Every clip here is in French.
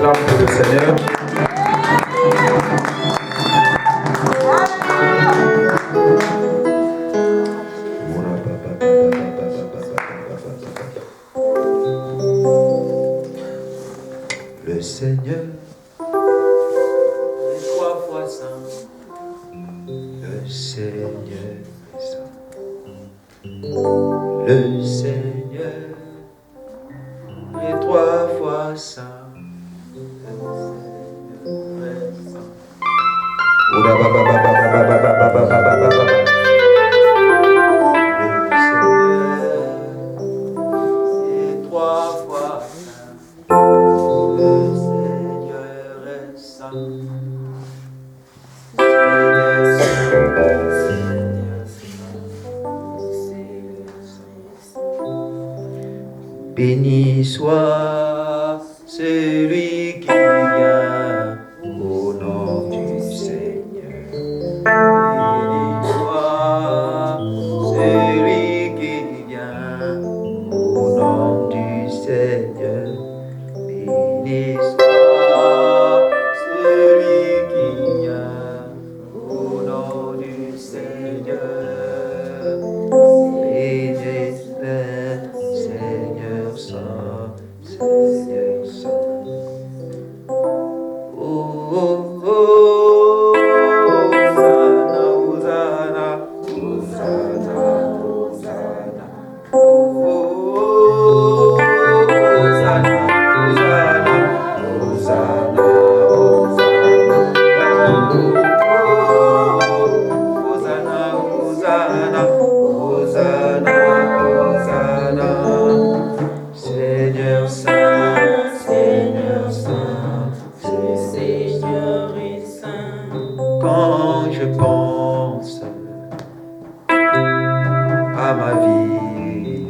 acclame pour le Seigneur. Le Seigneur est 3 fois saint. Le Seigneur est saint. Le Seigneur est 3 fois saint. Béni soit celui qui vient au nom du Seigneur. Béni soit celui qui vient au nom du Seigneur. Béni soit celui qui vient au nom du Seigneur. Béni Seigneur Saint, Seigneur Saint. Oh, oh, oh, Hosanna, Hosanna, Hosanna, Hosanna. Oh, oh, oh, Hosanna, Hosanna, Hosanna, Hosanna. Oh, Hosanna, Hosanna, Hosanna, Hosanna. Seigneur Saint, Seigneur Saint, Seigneur est saint. Quand je pense à ma vie,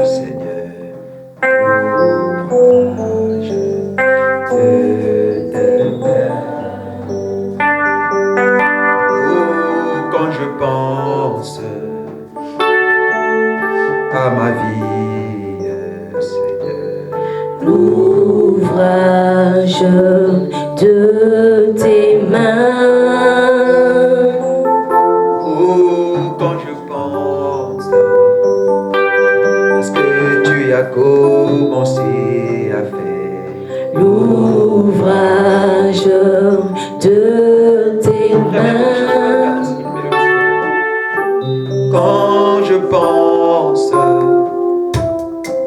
Seigneur, ouvrage de tes mains. Oh, quand je pense à ma vie, l'ouvrage de tes mains. Oh, quand je pense à ce que tu as commencé à faire, l'ouvrage de tes mains. Quand je pense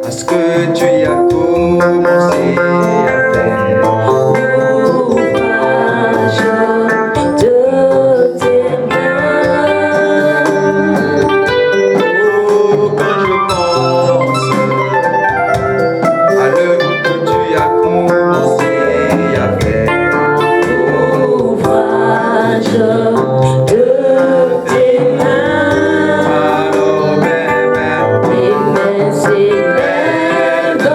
à ce que tu as commencé à faire, l'ouvrage de tes mains. oh, quand je pense à l'œuvre que tu as commencé à faire, l'ouvrage de tes mains. alors mes mains s'élèvent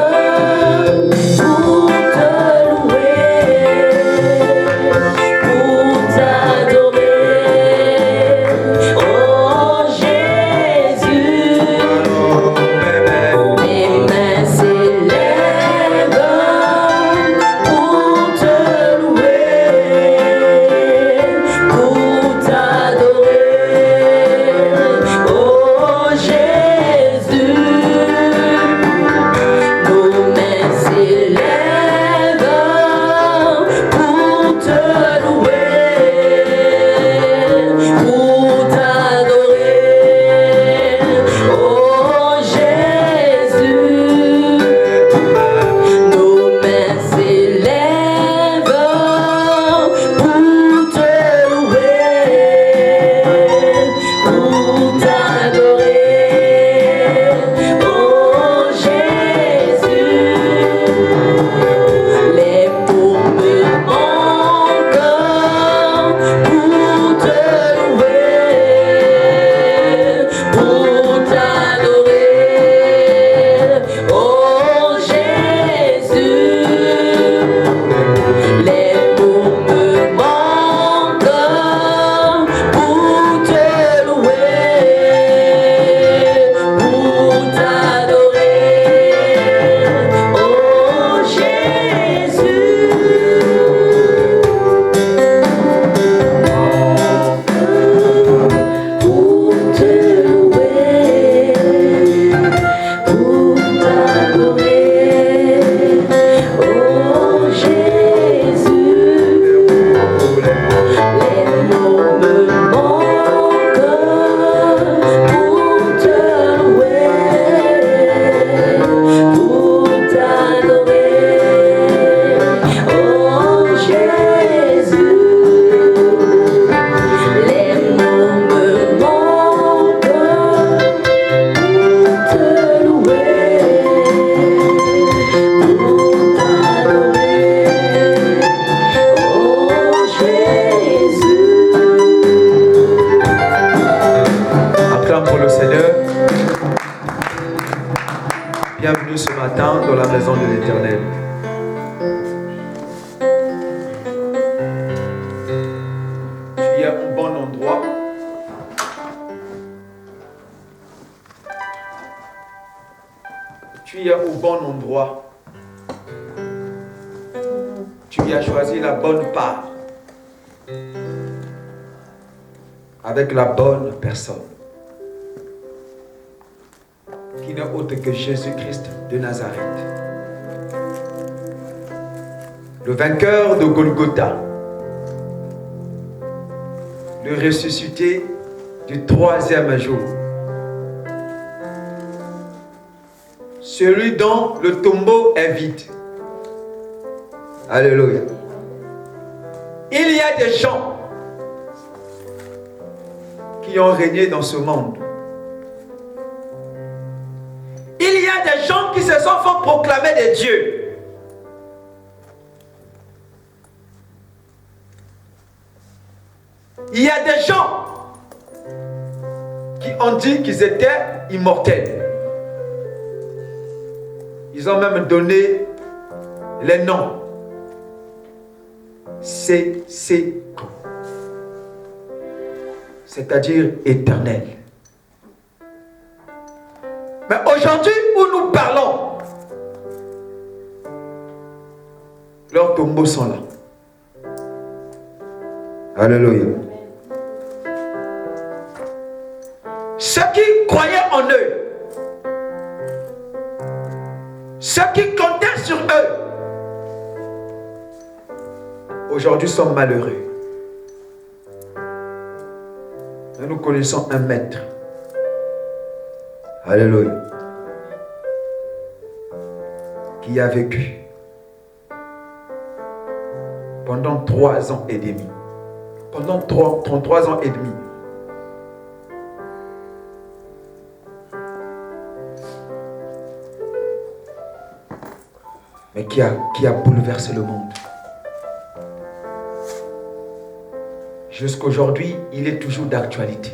Bienvenue ce matin dans la maison de l'Éternel. Tu es au bon endroit. Tu es au bon endroit. Tu as choisi la bonne part. Avec la bonne personne. Qui n'est autre que Jésus-Christ de Nazareth. Le vainqueur de Golgotha. Le ressuscité du 3e jour. Celui dont le tombeau est vide. Alléluia. Il y a des gens qui ont régné dans ce monde. Il y a des gens qui se sont fait proclamer des dieux. Il y a des gens qui ont dit qu'ils étaient immortels. Ils ont même donné les noms. CCO. C'est-à-dire éternel. Mais aujourd'hui où nous parlons, leurs tombeaux sont là. Alléluia. Ceux qui croyaient en eux, ceux qui comptaient sur eux, aujourd'hui sont malheureux. Mais nous connaissons un maître. Alléluia. Qui a vécu pendant 3 ans et demi. Pendant 33 ans et demi. Mais qui a bouleversé le monde. Jusqu'aujourd'hui, il est toujours d'actualité.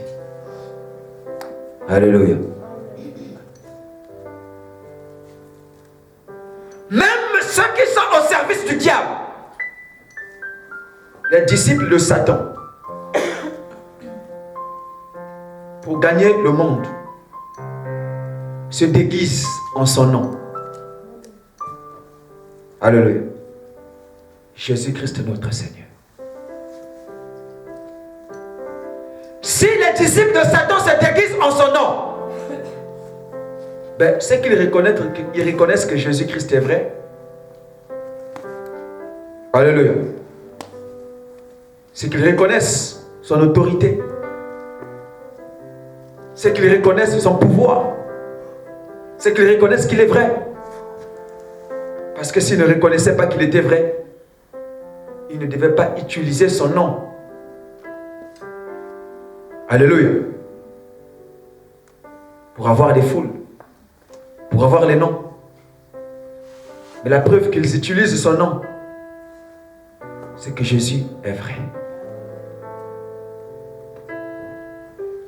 Alléluia. Même ceux qui sont au service du diable, les disciples de Satan, pour gagner le monde, se déguisent en son nom. Alléluia. Jésus-Christ notre Seigneur. Si les disciples de Satan se déguisent en son nom, ben, c'est qu'ils reconnaissent que Jésus-Christ est vrai. Alléluia. C'est qu'ils reconnaissent son autorité. C'est qu'ils reconnaissent son pouvoir. C'est qu'ils reconnaissent qu'il est vrai. Parce que s'ils ne reconnaissaient pas qu'il était vrai, ils ne devaient pas utiliser son nom. Alléluia. Pour avoir des foules. Pour avoir les noms. Mais la preuve qu'ils utilisent son nom, c'est que Jésus est vrai.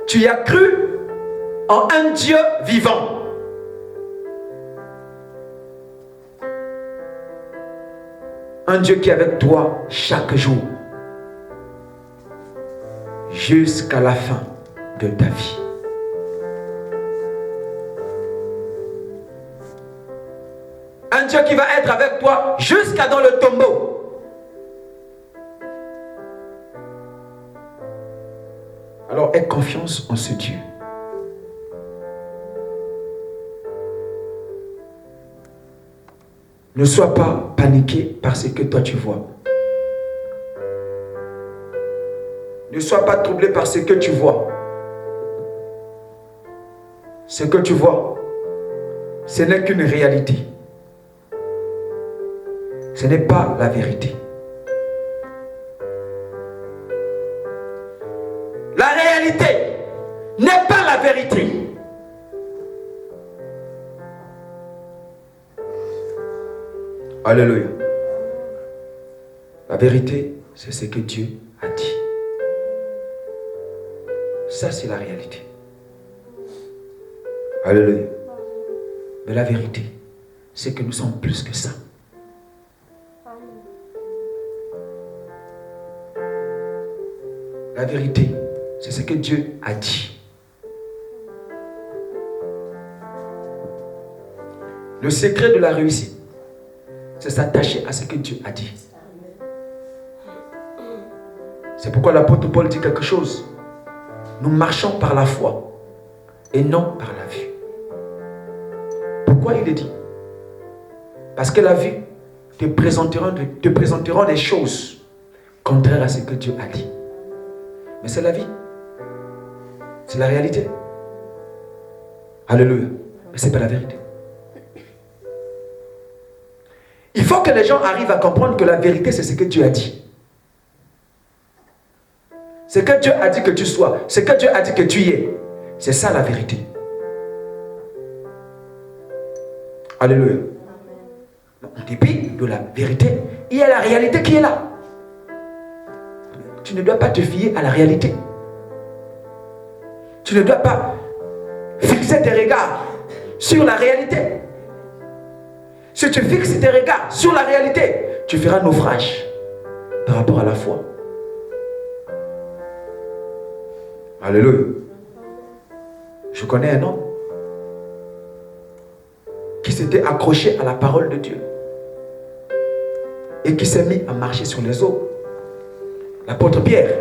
Tu as cru en un Dieu vivant. Un Dieu qui est avec toi chaque jour. Jusqu'à la fin de ta vie. Un Dieu qui va être avec toi jusqu'à dans le tombeau. Alors aie confiance en ce Dieu. Ne sois pas paniqué par ce que toi tu vois. Ne sois pas troublé par ce que tu vois. Ce que tu vois, ce n'est qu'une réalité. Ce n'est pas la vérité. La réalité n'est pas la vérité. Alléluia. La vérité, c'est ce que Dieu a dit. Ça, c'est la réalité. Alléluia. Mais la vérité, c'est que nous sommes plus que ça. La vérité, c'est ce que Dieu a dit. Le secret de la réussite, c'est s'attacher à ce que Dieu a dit. C'est pourquoi l'apôtre Paul dit quelque chose. Nous marchons par la foi et non par la vue. Pourquoi il le dit? Parce que la vue te présenteront des choses contraires à ce que Dieu a dit. Mais c'est la vie. C'est la réalité. Alléluia. Mais ce n'est pas la vérité. Il faut que les gens arrivent à comprendre que la vérité, c'est ce que Dieu a dit. Ce que Dieu a dit que tu sois, ce que Dieu a dit que tu es, c'est ça la vérité. Alléluia. En dépit de la vérité, il y a la réalité qui est là. Tu ne dois pas te fier à la réalité. Tu ne dois pas fixer tes regards sur la réalité. Si tu fixes tes regards sur la réalité, tu feras naufrage par rapport à la foi. Alléluia. Je connais un homme qui s'était accroché à la parole de Dieu et qui s'est mis à marcher sur les eaux. L'apôtre Pierre.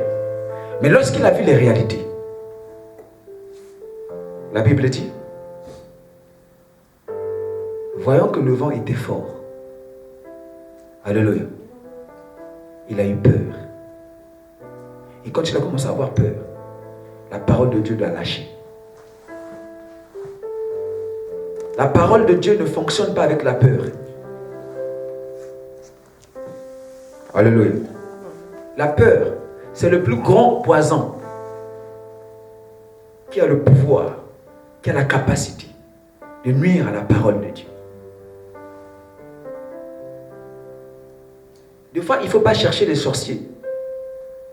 Mais lorsqu'il a vu les réalités, la Bible dit, voyant que le vent était fort, alléluia, il a eu peur. Et quand il a commencé à avoir peur, la parole de Dieu l'a lâché. La parole de Dieu ne fonctionne pas avec la peur. Alléluia. La peur, c'est le plus grand poison qui a le pouvoir, qui a la capacité de nuire à la parole de Dieu. Des fois, il ne faut pas chercher les sorciers.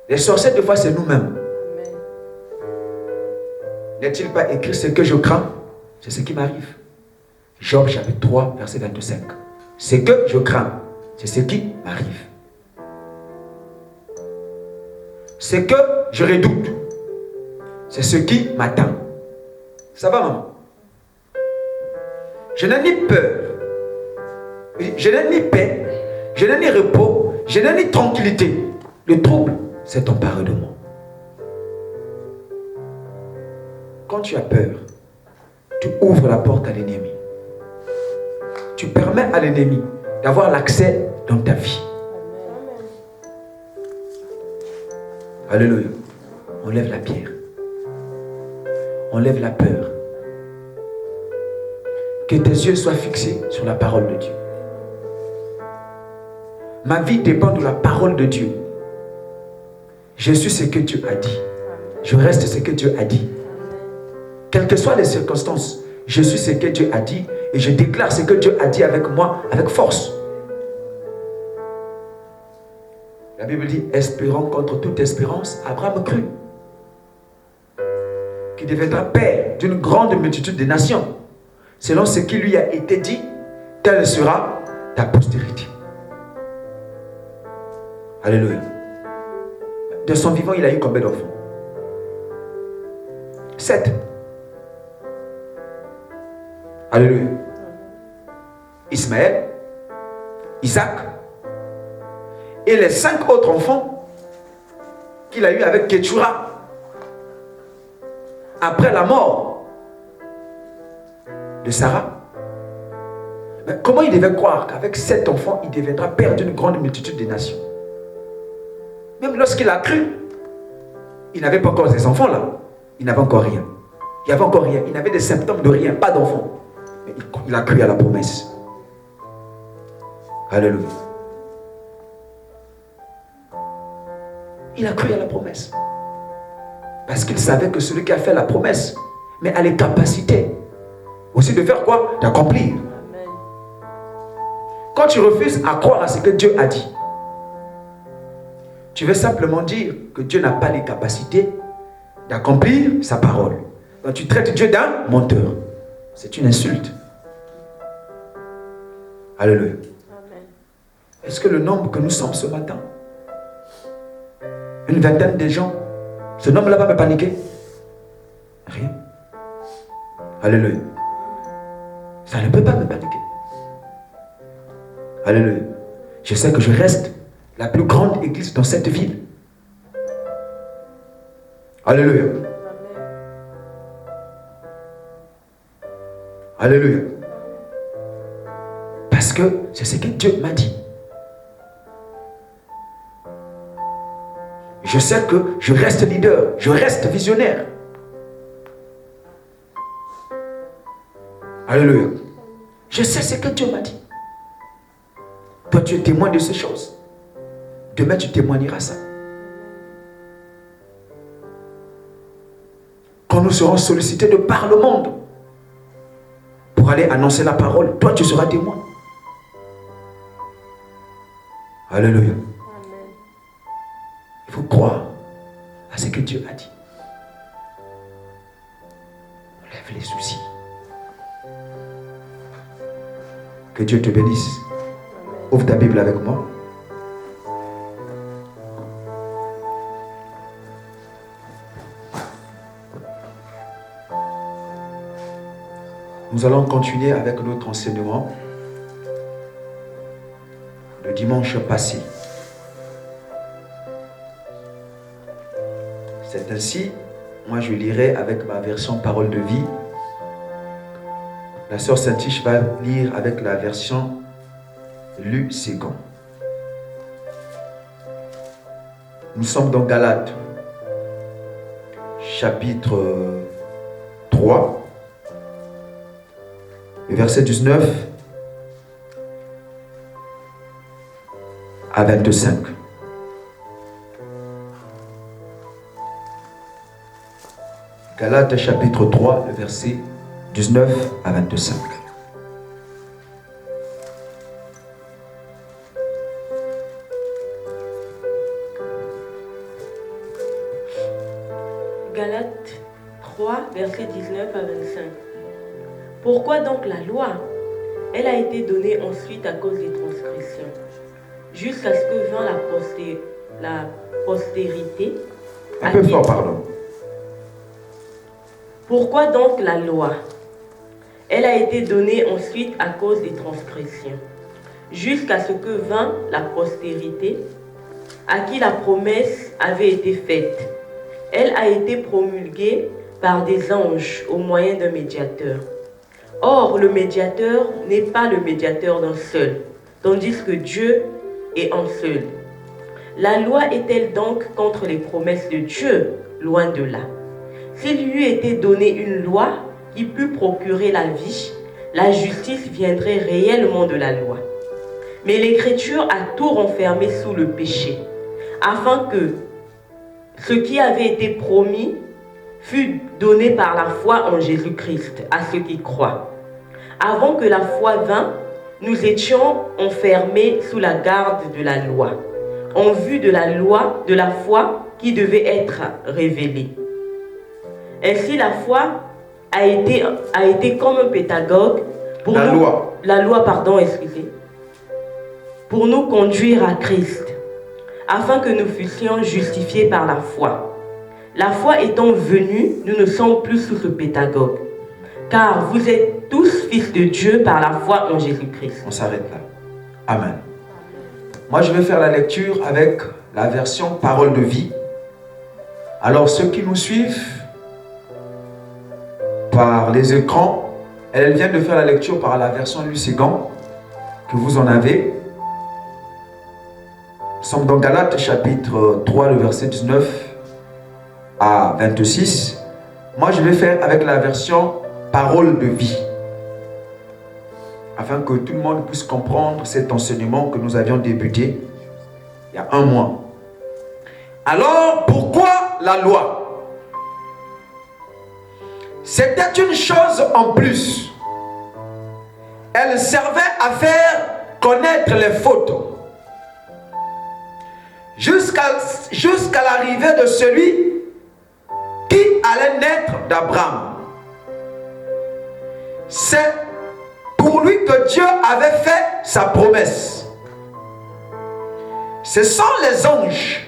Les sorciers, des fois, c'est nous-mêmes. N'est-il pas écrit ce que je crains? C'est ce qui m'arrive. Job chapitre 3, verset 25. Ce que je crains, c'est ce qui m'arrive. Ce que je redoute, c'est ce qui m'attend. Ça va, maman? Je n'ai ni peur, je n'ai ni paix, je n'ai ni repos, je n'ai ni tranquillité. Le trouble s'est emparé de moi. Quand tu as peur, tu ouvres la porte à l'ennemi. Tu permets à l'ennemi d'avoir l'accès dans ta vie. Alléluia. On lève la pierre. On lève la peur. Que tes yeux soient fixés sur la parole de Dieu. Ma vie dépend de la parole de Dieu. Je suis ce que Dieu a dit. Je reste ce que Dieu a dit. Quelles que soient les circonstances, je suis ce que Dieu a dit et je déclare ce que Dieu a dit avec moi, avec force. La Bible dit, espérant contre toute espérance, Abraham crut qu'il deviendra père d'une grande multitude de nations. Selon ce qui lui a été dit, telle sera ta postérité. Alléluia. De son vivant, il a eu combien d'enfants? 7. Alléluia. Ismaël, Isaac et les 5 autres enfants qu'il a eu avec Ketshura après la mort de Sarah. Mais comment il devait croire qu'avec 7 enfants, il deviendra père d'une grande multitude de nations? Même lorsqu'il a cru, il n'avait pas encore ses enfants là. Il n'avait encore rien. Il n'y avait encore rien. Il avait des symptômes de rien, pas d'enfants. Mais il a cru à la promesse. Alléluia. Il a cru à la promesse. Parce qu'il savait que celui qui a fait la promesse, mais a les capacités aussi de faire quoi? D'accomplir. Quand tu refuses à croire à ce que Dieu a dit, tu veux simplement dire que Dieu n'a pas les capacités d'accomplir sa parole. Donc tu traites Dieu d'un menteur. C'est une insulte. Alléluia. Amen. Est-ce que le nombre que nous sommes ce matin, une vingtaine de gens, ce nombre-là va me paniquer? Rien. Alléluia. Ça ne peut pas me paniquer. Alléluia. Je sais que je reste la plus grande église dans cette ville. Alléluia. Alléluia. Parce que c'est ce que Dieu m'a dit. Je sais que je reste leader, je reste visionnaire. Alléluia. Je sais ce que Dieu m'a dit. Toi, tu es témoin de ces choses. Demain, tu témoigneras ça. Quand nous serons sollicités de par le monde pour aller annoncer la parole, toi, tu seras témoin. Alléluia. Amen. Il faut croire à ce que Dieu a dit. Lève les soucis. Que Dieu te bénisse. Ouvre ta Bible avec moi. Nous allons continuer avec notre enseignement le dimanche passé. C'est ainsi, moi je lirai avec ma version Parole de vie. La sœur Saint-Tiche va lire avec la version Lu Ségan. Nous sommes dans Galates, chapitre 3, le verset 19 à 25. Galates, chapitre 3, le verset 19 à 25. Galates 3, verset 19 à 25. Pourquoi donc la loi? Elle a été donnée ensuite à cause des transgressions, jusqu'à ce que vint la postérité. Un peu fort, pardon. Pourquoi donc la loi? Elle a été donnée ensuite à cause des transgressions, jusqu'à ce que vint la postérité, à qui la promesse avait été faite. Elle a été promulguée par des anges au moyen d'un médiateur. Or, le médiateur n'est pas le médiateur d'un seul, tandis que Dieu est un seul. La loi est-elle donc contre les promesses de Dieu? Loin de là. S'il lui était donné une loi qui pût procurer la vie, la justice viendrait réellement de la loi. Mais l'Écriture a tout renfermé sous le péché, afin que ce qui avait été promis fût donné par la foi en Jésus-Christ à ceux qui croient. Avant que la foi vînt, nous étions enfermés sous la garde de la loi, en vue de la loi de la foi qui devait être révélée. Ainsi, la foi a été comme un pédagogue pour pour nous conduire à Christ, afin que nous fussions justifiés par la foi. La foi étant venue, nous ne sommes plus sous ce pédagogue, car vous êtes tous fils de Dieu par la foi en Jésus-Christ. On s'arrête là. Amen. Moi, je vais faire la lecture avec la version Parole de vie. Alors, ceux qui nous suivent par les écrans, elle vient de faire la lecture par la version Lu Ségan que vous en avez. Nous sommes dans Galates, chapitre 3, le verset 19 à 26. Moi, je vais faire avec la version Parole de vie, afin que tout le monde puisse comprendre cet enseignement que nous avions débuté il y a un mois. Alors, pourquoi la loi? C'était une chose en plus. Elle servait à faire connaître les fautes jusqu'à l'arrivée de celui qui allait naître d'Abraham. C'est pour lui que Dieu avait fait sa promesse. Ce sont les anges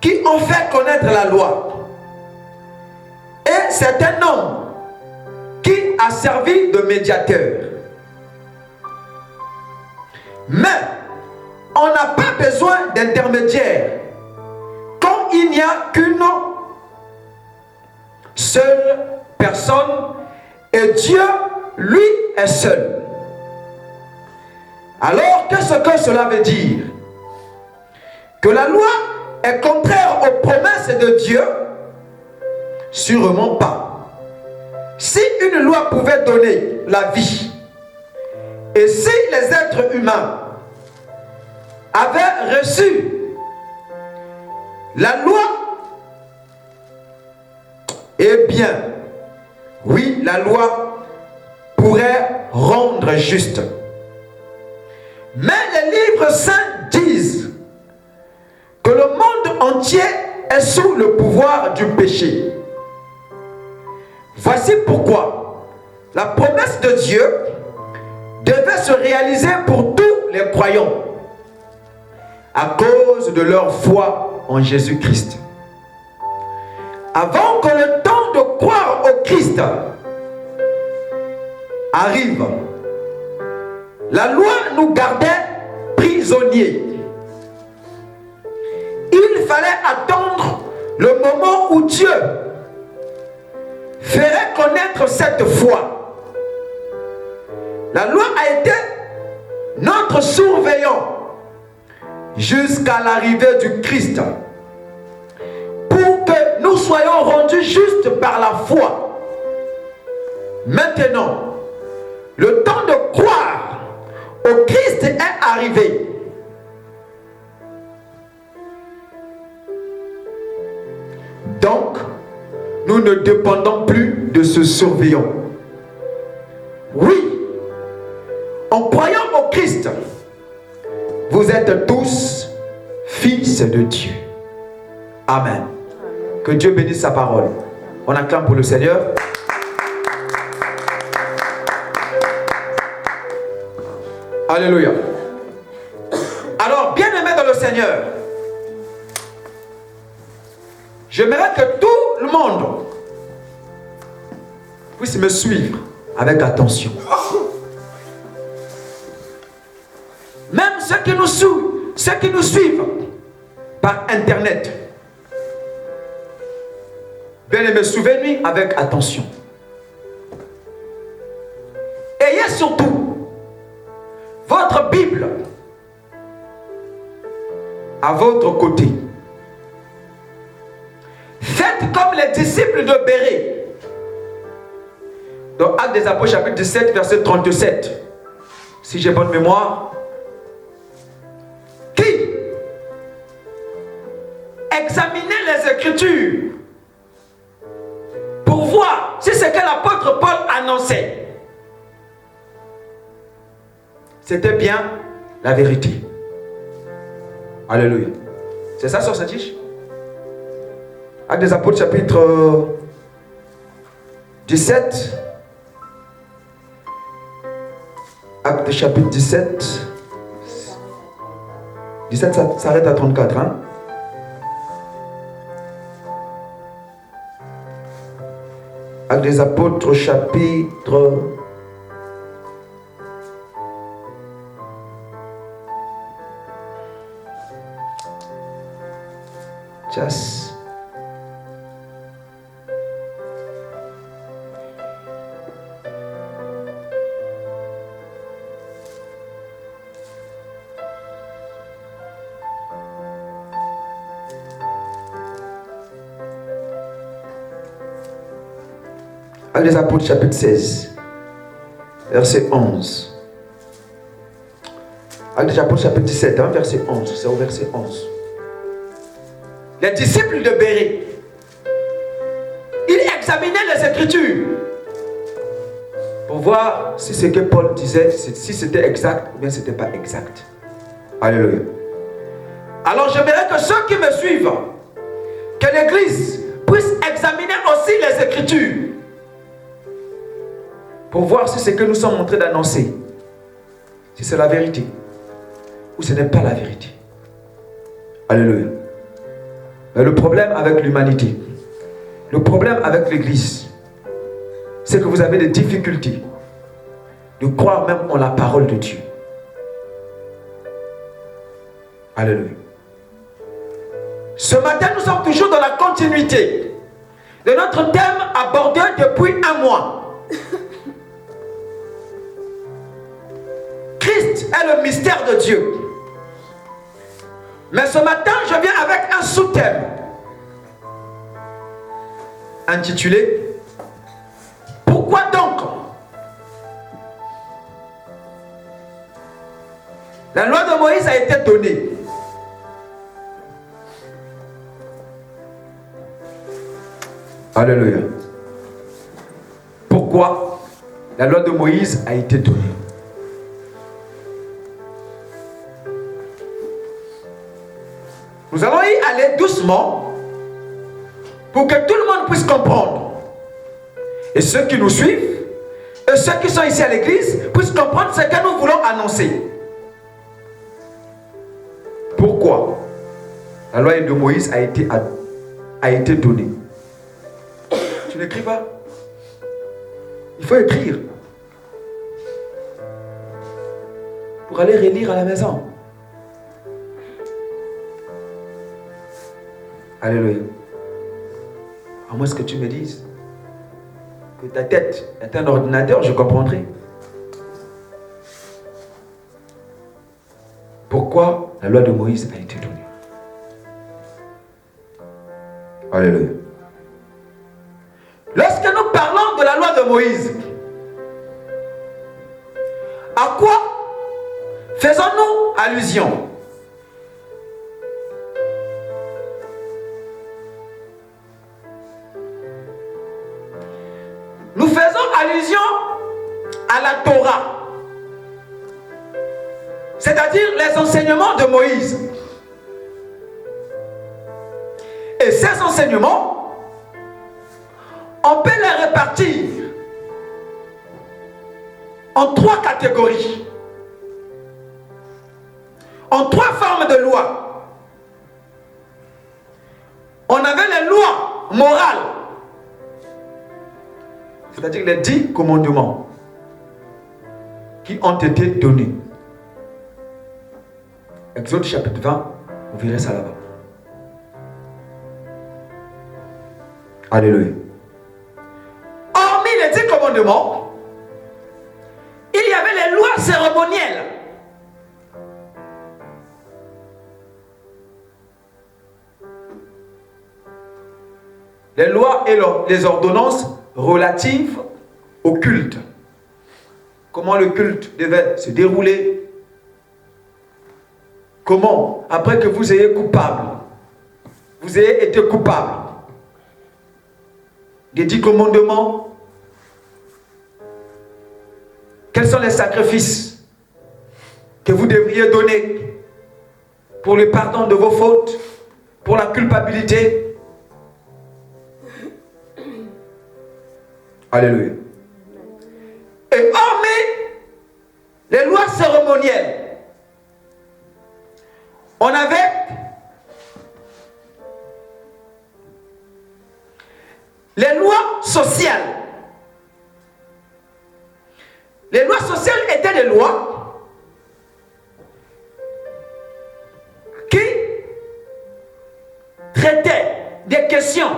qui ont fait connaître la loi. Et c'est un homme qui a servi de médiateur. Mais on n'a pas besoin d'intermédiaire quand il n'y a qu'une seule personne et Dieu, lui, est seul. Alors, qu'est-ce que cela veut dire? Que la loi est contraire aux promesses de Dieu? Sûrement pas. Si une loi pouvait donner la vie, et si les êtres humains avaient reçu la loi, eh bien, oui, la loi pourrait rendre juste. Mais les livres saints disent que le monde entier est sous le pouvoir du péché. Voici pourquoi la promesse de Dieu devait se réaliser pour tous les croyants à cause de leur foi en Jésus-Christ. Avant que le temps de croire au Christ arrive, la loi nous gardait prisonniers. Il fallait attendre le moment où Dieu ferait connaître cette foi. La loi a été notre surveillant jusqu'à l'arrivée du Christ pour que nous soyons rendus justes par la foi. Maintenant, le temps de croire au Christ est arrivé. Donc, nous ne dépendons plus de ce surveillant. Oui, en croyant au Christ, vous êtes tous fils de Dieu. Amen. Que Dieu bénisse sa parole. On acclame pour le Seigneur. Alléluia. Alors, bien-aimés dans le Seigneur, j'aimerais que tout le monde puisse me suivre avec attention. Même ceux qui nous suivent par Internet. Bien-aimés, suivez-nous avec attention. Ayez surtout votre Bible à votre côté. Faites comme les disciples de Bérée. Dans Actes des Apôtres chapitre 17 verset 37. Si j'ai bonne mémoire. Qui examinait les Écritures pour voir si ce que l'apôtre Paul annonçait, c'était bien la vérité. Alléluia. C'est ça sur cette fiche? Actes des Apôtres chapitre 17. Actes chapitre 17. 17 ça s'arrête à 34. Hein? Actes des Apôtres chapitre 10. Actes des Apôtres chapitre 16 verset 11. Actes des Apôtres chapitre 17 hein, verset 11. C'est au verset 11. Les disciples de Bérée, ils examinaient les Écritures pour voir si ce que Paul disait, si c'était exact ou bien c'était pas exact. Alléluia. Alors j'aimerais que ceux qui me suivent, que l'Église puisse examiner aussi les Écritures pour voir si ce que nous sommes en train d'annoncer, si c'est la vérité ou ce n'est pas la vérité. Alléluia. Mais le problème avec l'humanité, le problème avec l'Église, c'est que vous avez des difficultés de croire même en la parole de Dieu. Alléluia. Ce matin, nous sommes toujours dans la continuité de notre thème abordé depuis un mois. Christ est le mystère de Dieu. Mais ce matin, je viens avec un sous-thème intitulé « Pourquoi donc la loi de Moïse a été donnée ?» Alléluia. Pourquoi la loi de Moïse a été donnée? Nous allons y aller doucement pour que tout le monde puisse comprendre. Et ceux qui nous suivent, et ceux qui sont ici à l'église, puissent comprendre ce que nous voulons annoncer. Pourquoi la loi de Moïse a été donnée? Tu n'écris pas? Il faut écrire pour aller relire à la maison. Alléluia. À moins que tu me dises que ta tête est un ordinateur, je comprendrai. Pourquoi la loi de Moïse a été donnée? Alléluia. Lorsque nous parlons de la loi de Moïse, à quoi faisons-nous allusion? Nous faisons allusion à la Torah, c'est-à-dire les enseignements de Moïse. Et ces enseignements, on peut les répartir en trois catégories, en trois formes de lois. On avait les lois morales, c'est-à-dire les 10 commandements qui ont été donnés. Exode chapitre 20, vous verrez ça là-bas. Alléluia. Hormis les 10 commandements, il y avait les lois cérémonielles. Les lois et les ordonnances relatives au culte. Comment le culte devait se dérouler. Comment, après que vous ayez été coupable des 10 commandements, quels sont les sacrifices que vous devriez donner pour le pardon de vos fautes, pour la culpabilité. Alléluia. Et hormis les lois cérémonielles, on avait les lois sociales. Les lois sociales étaient des lois qui traitaient des questions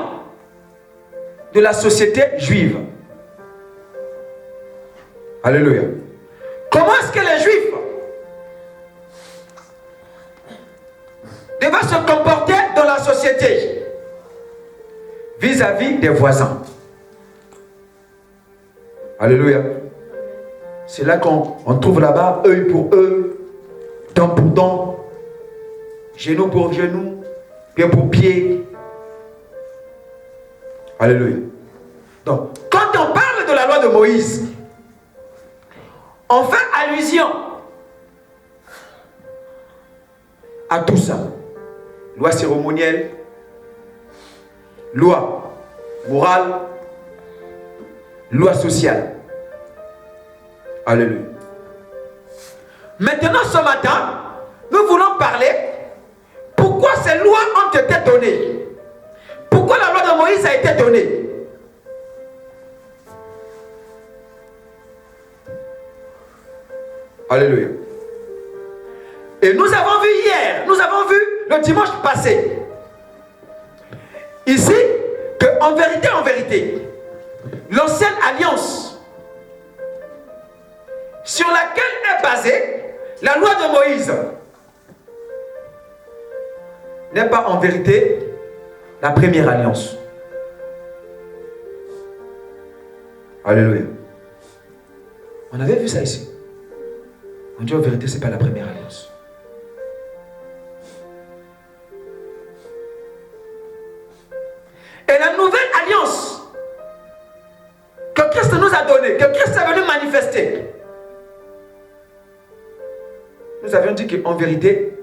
de la société juive. Alléluia. Comment est-ce que les Juifs devaient se comporter dans la société vis-à-vis des voisins? Alléluia. C'est là qu'on trouve là-bas œil pour œil, dent pour dent, genou pour genou, pied pour pied. Alléluia. Donc, quand on parle de la loi de Moïse, on fait allusion à tout ça. Loi cérémonielle, loi morale, loi sociale. Alléluia. Maintenant, ce matin, nous voulons parler pourquoi ces lois ont été données. Pourquoi la loi de Moïse a été donnée. Alléluia. Et nous avons vu hier, nous avons vu le dimanche passé, ici, que en vérité, l'ancienne alliance sur laquelle est basée la loi de Moïse n'est pas en vérité la première alliance. Alléluia. On avait vu ça ici. On dit en vérité, ce n'est pas la première alliance. Et la nouvelle alliance que Christ nous a donnée, que Christ est venu manifester, nous avions dit qu'en vérité,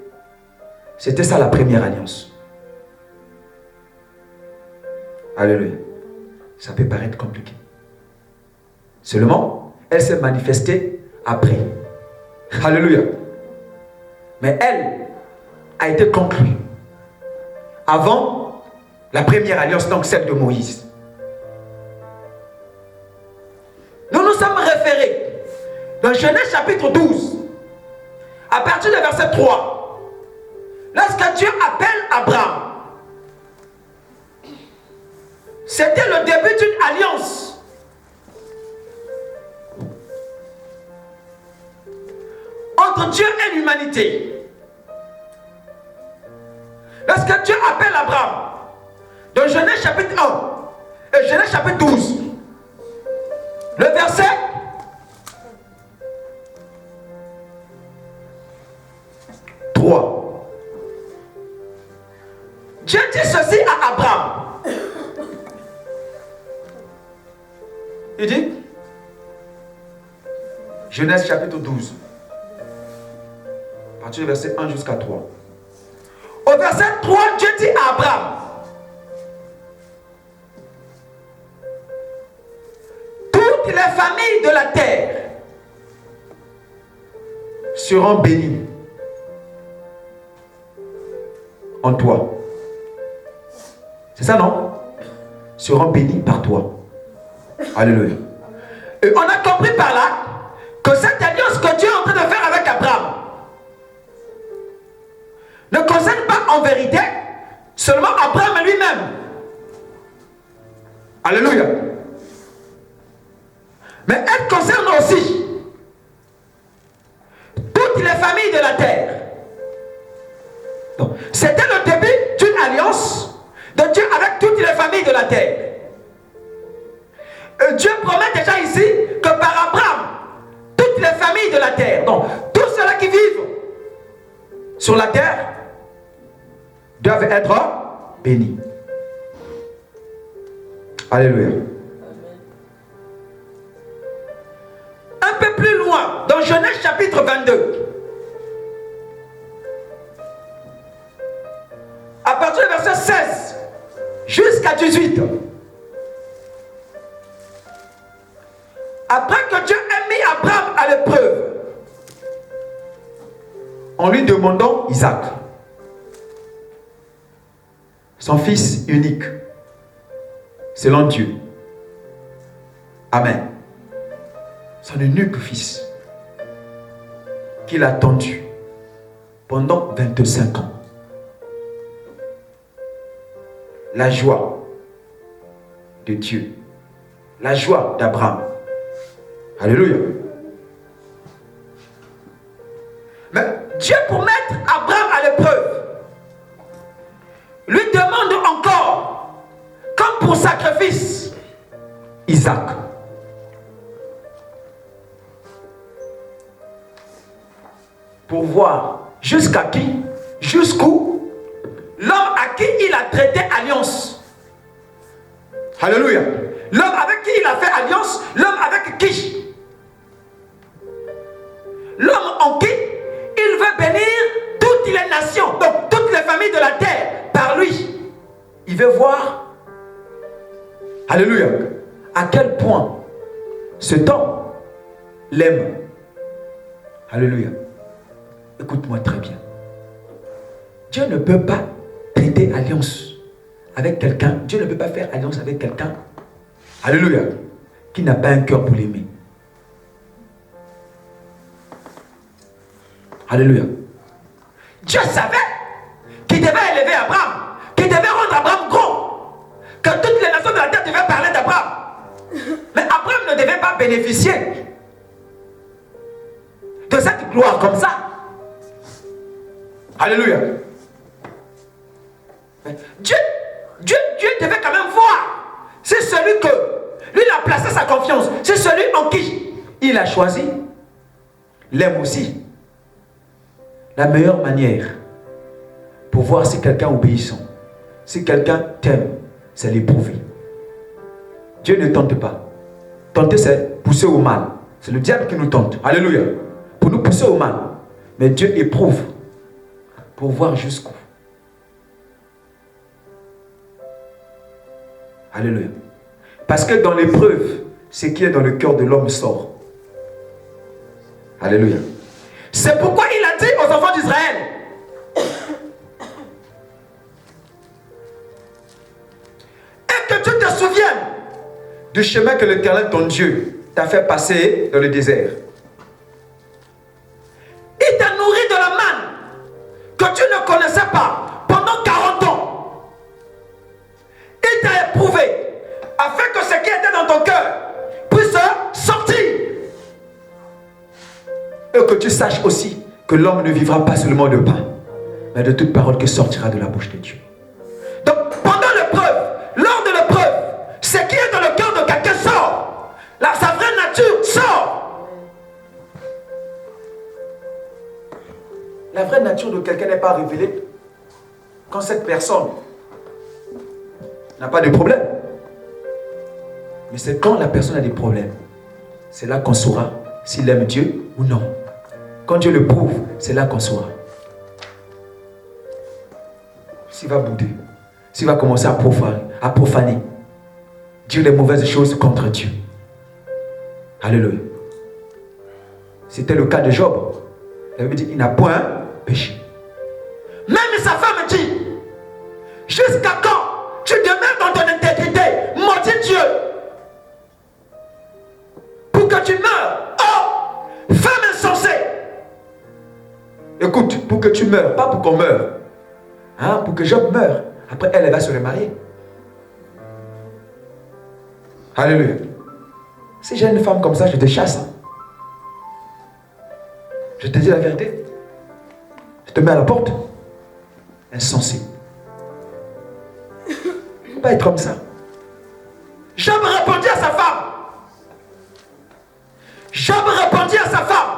c'était ça la première alliance. Alléluia. Ça peut paraître compliqué. Seulement, elle s'est manifestée après. Alléluia. Mais elle a été conclue avant la première alliance, donc celle de Moïse. Nous nous sommes référés dans Genèse chapitre 12, à partir du verset 3. Lorsque Dieu appelle Abraham, c'était le début d'une alliance. Entre Dieu et l'humanité. Lorsque Dieu appelle Abraham, dans Genèse chapitre 1 et Genèse chapitre 12, le verset 3. Dieu dit ceci à Abraham. Il dit, Genèse chapitre 12, à partir du verset 1 jusqu'à 3. Au verset 3, Dieu dit à Abraham, toutes les familles de la terre seront bénies en toi. C'est ça, non? Seront bénies par toi. Alléluia. Et on a compris par là que cette alliance que Dieu est en train de faire avec Abraham ne concerne pas en vérité seulement Abraham lui-même. Alléluia. Mais elle concerne aussi toutes les familles de la terre. Donc, c'était le début d'une alliance de Dieu avec toutes les familles de la terre. Et Dieu promet déjà ici que par Abraham, toutes les familles de la terre, donc tous ceux-là qui vivent sur la terre, doivent être bénis. Alléluia. Un peu plus loin, dans Genèse chapitre 22, à partir du verset 16 jusqu'à 18, après que Dieu ait mis Abraham à l'épreuve, en lui demandant Isaac, son fils unique, selon Dieu. Amen. Son unique fils, qu'il a attendu pendant 25 ans. La joie de Dieu, la joie d'Abraham. Alléluia. Mais Dieu, pour mettre Abraham à l'épreuve, lui demande encore, comme pour sacrifice, Isaac. Pour voir jusqu'à qui, jusqu'où l'homme à qui il a traité alliance. Alléluia. L'homme avec qui il a fait alliance, l'homme avec qui? L'homme en qui il veut bénir toutes les nations, donc toutes les familles de la terre, par lui. Il veut voir, alléluia, à quel point cet homme l'aime. Alléluia. Écoute-moi très bien. Dieu ne peut pas prêter alliance avec quelqu'un. Dieu ne peut pas faire alliance avec quelqu'un. Alléluia. Qui n'a pas un cœur pour l'aimer. Alléluia. Dieu savait qu'il devait élever Abraham, qu'il devait rendre Abraham gros, que toutes les nations de la terre devaient parler d'Abraham. Mais Abraham ne devait pas bénéficier de cette gloire comme ça. Alléluia. Dieu devait quand même voir. C'est celui que lui il a placé sa confiance. C'est celui en qui il a choisi. L'aime aussi. La meilleure manière pour voir si quelqu'un est obéissant, si quelqu'un t'aime, c'est l'éprouver. Dieu ne tente pas. Tenter, c'est pousser au mal. C'est le diable qui nous tente. Alléluia. Pour nous pousser au mal. Mais Dieu éprouve pour voir jusqu'où. Alléluia. Parce que dans l'épreuve, ce qui est dans le cœur de l'homme sort. Alléluia. C'est pourquoi il a dit aux enfants d'Israël, et que tu te souviennes du chemin que l'Éternel, ton Dieu, t'a fait passer dans le désert. Il t'a nourri de la manne que tu ne connaissais pas pendant 40 ans. Il t'a éprouvé afin que ce qui était dans ton cœur puisse sortir. Et que tu saches aussi que l'homme ne vivra pas seulement de pain, mais de toute parole qui sortira de la bouche de Dieu. Donc pendant l'épreuve, lors de l'épreuve, ce qui est dans le cœur de quelqu'un sort. Sa vraie nature sort. La vraie nature de quelqu'un n'est pas révélée quand cette personne n'a pas de problème. Mais c'est quand la personne a des problèmes, c'est là qu'on saura s'il aime Dieu ou non. Quand Dieu le prouve, c'est là qu'on saura. S'il va bouder, s'il va commencer à profaner, dire les mauvaises choses contre Dieu. Alléluia. C'était le cas de Job. La Bible dit, il n'a point péché. Même sa femme dit, jusqu'à quand tu demeures dans ton intégrité, maudit Dieu, pour que tu meurs. Oh, femme insensée. Écoute, pour que tu meurs, pas pour qu'on meure. Hein, pour que Job meure. Après, elle va se remarier. Alléluia. Si j'ai une femme comme ça, je te chasse. Je te dis la vérité. Je te mets à la porte. Insensé. Il ne faut pas être comme ça. Job répondit à sa femme. Job répondit à sa femme.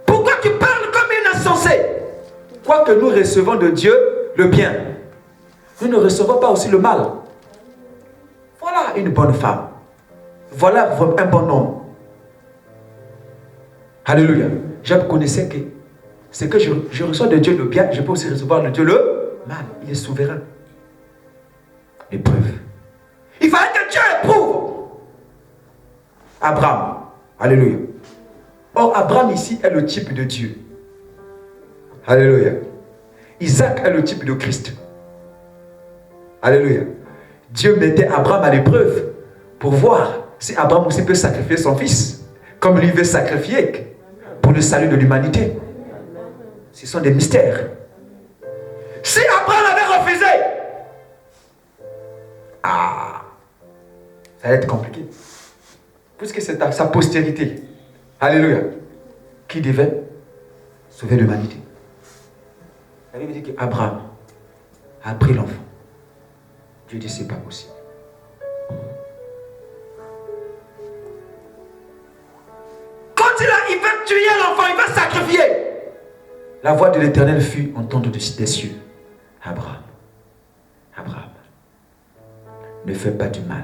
Pourquoi tu parles comme une insensée? Quoique nous recevons de Dieu le bien, nous ne recevons pas aussi le mal. Voilà une bonne femme. Voilà un bon homme. Alléluia. Job connaissait que c'est que je reçois de Dieu le bien, je peux aussi recevoir de Dieu le mal. Il est souverain. L'épreuve. Il fallait que Dieu éprouve Abraham. Alléluia. Or, Abraham ici est le type de Dieu. Alléluia. Isaac est le type de Christ. Alléluia. Dieu mettait Abraham à l'épreuve pour voir si Abraham aussi peut sacrifier son fils, comme lui veut sacrifier pour le salut de l'humanité. Ce sont des mystères. Si Abraham avait refusé, ça va être compliqué. Puisque c'est sa postérité, alléluia, qui devait sauver l'humanité. La Bible dit qu'Abraham a pris l'enfant. Dieu dit c'est pas possible. Quand il veut tuer l'enfant, il va sacrifier. La voix de l'Éternel fut entendue des cieux. Abraham, Abraham, ne fais pas du mal.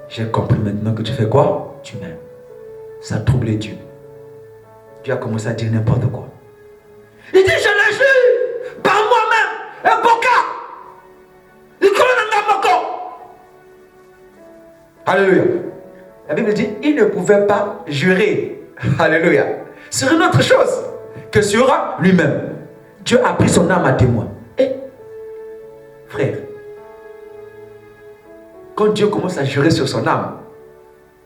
J'ai compris maintenant que tu fais quoi? Tu m'aimes. Ça a troublé Dieu. Dieu a commencé à dire n'importe quoi. Il dit, je l'ai juré par moi-même. Un boca. Il connaît un moko. Alléluia. La Bible dit, il ne pouvait pas jurer. Alléluia. Sur une autre chose que sur lui-même. Dieu a pris son âme à témoin. Et, frère, quand Dieu commence à jurer sur son âme,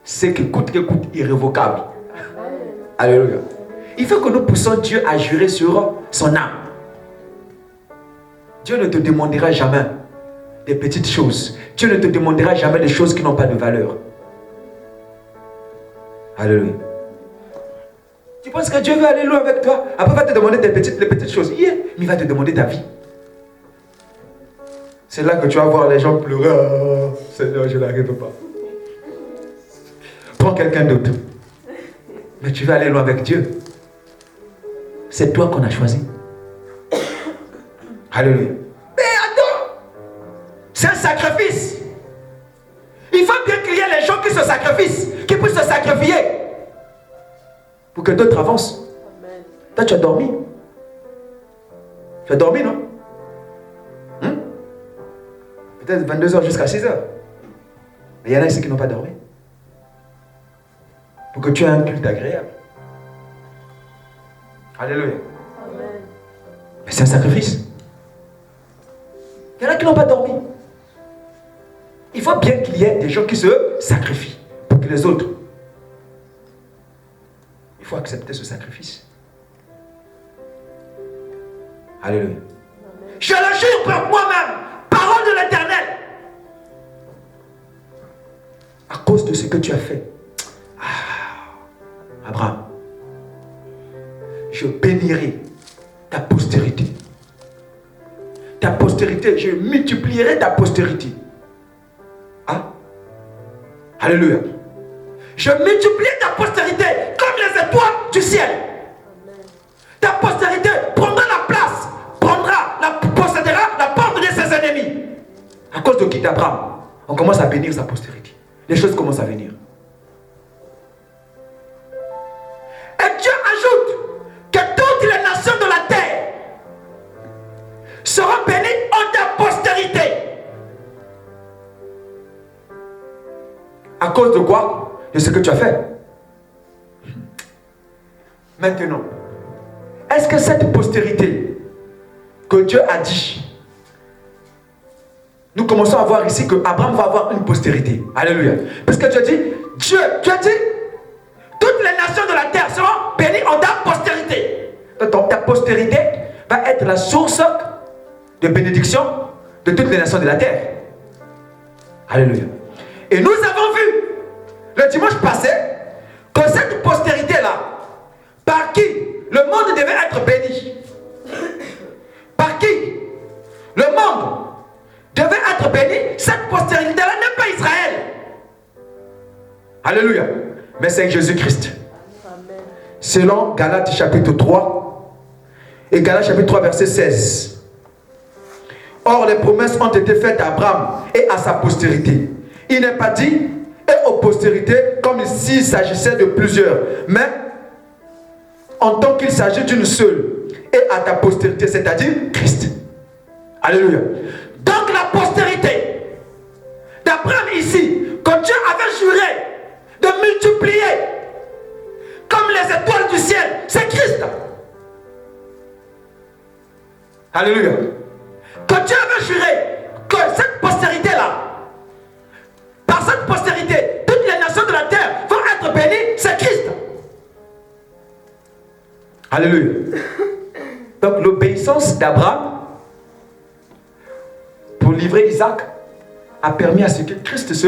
c'est que coûte irrévocable. Alléluia. Il faut que nous poussons Dieu à jurer sur son âme. Dieu ne te demandera jamais des petites choses. Dieu ne te demandera jamais des choses qui n'ont pas de valeur. Alléluia. Tu penses que Dieu veut aller loin avec toi? Après, il va te demander les petites choses. Yeah, mais il va te demander ta vie. C'est là que tu vas voir les gens pleurer. Oh, Seigneur, je n'arrive pas. Prends quelqu'un d'autre. Mais tu vas aller loin avec Dieu. C'est toi qu'on a choisi. Alléluia. Mais attends, c'est un sacrifice. Il faut bien qu'il y ait les gens qui se sacrifient, qui puissent se sacrifier pour que d'autres avancent. Amen. Toi, tu as dormi. Tu as dormi, non? Peut-être 22h jusqu'à 6h. Mais il y en a ici qui n'ont pas dormi. Pour que tu aies un culte agréable. Alléluia. Amen. Mais c'est un sacrifice. Il y en a qui n'ont pas dormi. Il faut bien qu'il y ait des gens qui se sacrifient pour que les autres. Il faut accepter ce sacrifice. Alléluia. Amen. Je le jure par moi-même, parole de l'Éternel. À cause de ce que tu as fait, Abraham, je bénirai ta postérité. Ta postérité, je multiplierai ta postérité. Hein? Alléluia. Je multiplierai ta postérité comme les étoiles du ciel. Amen. Ta postérité prendra la place, possédera la porte de ses ennemis. À cause de qui? d'Abraham. On commence à bénir sa postérité. Les choses commencent à venir. Et Dieu ajoute que toutes les nations de la terre seront bénies en ta postérité. À cause de quoi? De ce que tu as fait. Maintenant, est-ce que cette postérité que Dieu a dit, nous commençons à voir ici que Abraham va avoir une postérité. Alléluia. Parce que Dieu dit, Dieu a dit, toutes les nations de la terre seront bénies en ta postérité. Donc ta postérité va être la source de bénédiction de toutes les nations de la terre. Alléluia. Et nous avons vu le dimanche passé que cette postérité-là, par qui le monde devait être béni, par qui le monde devait être béni, cette postérité-là n'est pas Israël. Alléluia. Mais c'est Jésus-Christ. Selon Galates chapitre 3 et Galates chapitre 3 verset 16. Or les promesses ont été faites à Abraham et à sa postérité. Il n'est pas dit et aux postérités comme s'il s'agissait de plusieurs, mais en tant qu'il s'agit d'une seule, et à ta postérité, c'est-à-dire Christ. Alléluia. Donc la postérité d'Abraham ici, quand Dieu avait juré de multiplier comme les étoiles du ciel, c'est Christ. Alléluia. Quand Dieu avait juré que cette postérité-là, par cette postérité, toutes les nations de la terre vont être bénies, c'est Christ. Alléluia. Donc l'obéissance d'Abraham pour livrer Isaac a permis à ce que Christ se...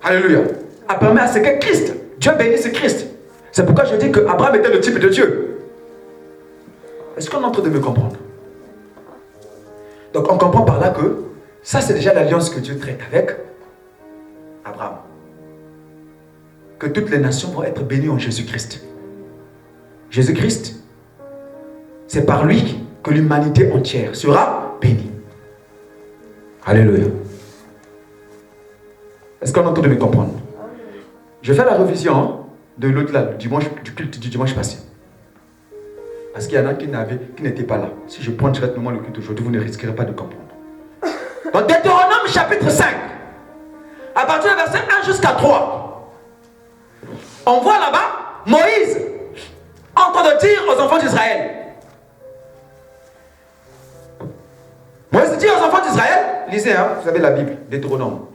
Alléluia. A permis à ce que Christ, Dieu bénisse Christ. C'est pourquoi je dis que Abraham était le type de Dieu. Est-ce qu'on est en train de me comprendre? Donc on comprend par là que ça c'est déjà l'alliance que Dieu traite avec Abraham. Que toutes les nations vont être bénies en Jésus-Christ. Jésus-Christ, c'est par lui que l'humanité entière sera bénie. Alléluia. Est-ce qu'on est en train de me comprendre? Je fais la révision de l'autre là, du culte du dimanche passé. Parce qu'il y en a qui n'étaient pas là. Si je prends directement le culte aujourd'hui, vous ne risquerez pas de comprendre. Dans Deutéronome chapitre 5, à partir du verset 1 jusqu'à 3, on voit là-bas Moïse en train de dire aux enfants d'Israël. Moïse dit aux enfants d'Israël, lisez, hein, vous avez la Bible, Deutéronome.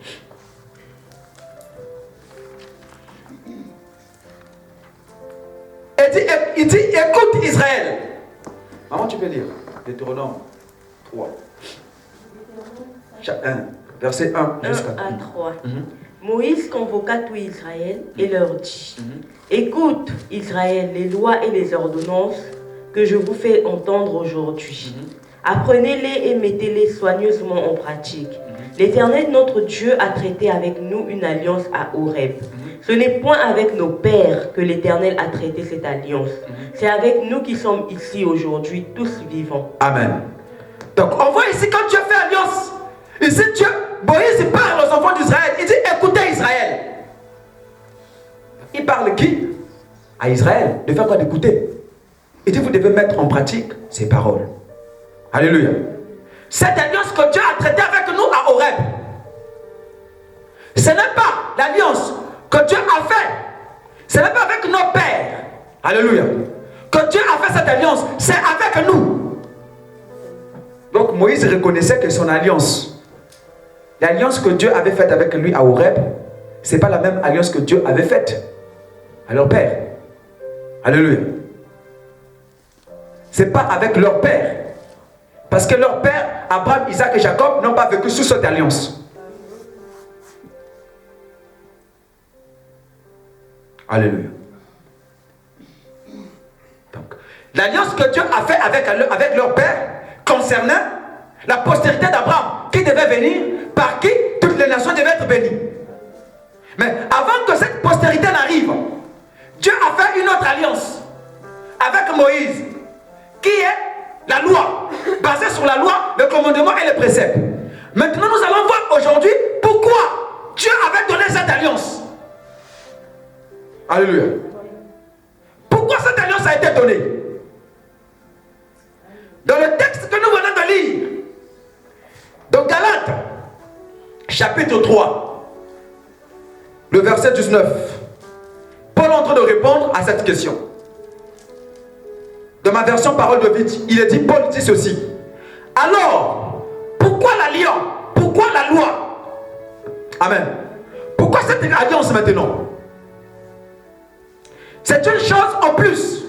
Il dit, écoute Israël. Maman, tu peux lire, Deutéronome 3. Verset 1 jusqu'à 3. Moïse convoqua tout Israël et leur dit, écoute Israël, les lois et les ordonnances que je vous fais entendre aujourd'hui. Apprenez-les et mettez-les soigneusement en pratique. L'Éternel notre Dieu a traité avec nous une alliance à Horeb. Ce n'est point avec nos pères que l'Éternel a traité cette alliance. C'est avec nous qui sommes ici aujourd'hui, tous vivants. Amen. Donc on voit ici quand Dieu fait alliance, ici Dieu, Moïse parle aux enfants d'Israël, il dit écoutez Israël. Il parle qui? À Israël. De faire quoi? D'écouter. Il dit vous devez mettre en pratique ces paroles. Alléluia. Cette alliance que Dieu a traitée avec nous à Horeb, ce n'est pas l'alliance que Dieu a fait. Ce n'est pas avec nos pères. Alléluia. Que Dieu a fait cette alliance, c'est avec nous. Donc Moïse reconnaissait que son alliance, l'alliance que Dieu avait faite avec lui à Horeb, ce n'est pas la même alliance que Dieu avait faite à leur père. Alléluia. Ce n'est pas avec leur père. Parce que leur père, Abraham, Isaac et Jacob, n'ont pas vécu sous cette alliance. Alléluia. Donc, l'alliance que Dieu a faite avec leur père concernait la postérité d'Abraham qui devait venir, par qui toutes les nations devaient être bénies. Mais avant que cette postérité n'arrive, Dieu a fait une autre alliance avec Moïse, qui est la loi, basée sur la loi, le commandement et les préceptes. Maintenant, nous allons voir aujourd'hui pourquoi Dieu avait donné cette alliance. Alléluia. Pourquoi cette alliance a été donnée? Dans le texte que nous venons de lire, dans Galates, chapitre 3, le verset 19, Paul est en train de répondre à cette question. Dans ma version parole de Vite, il est dit, Paul dit ceci. Alors, pourquoi l'alliance? Pourquoi la loi? Amen. Pourquoi cette alliance maintenant? C'est une chose en plus.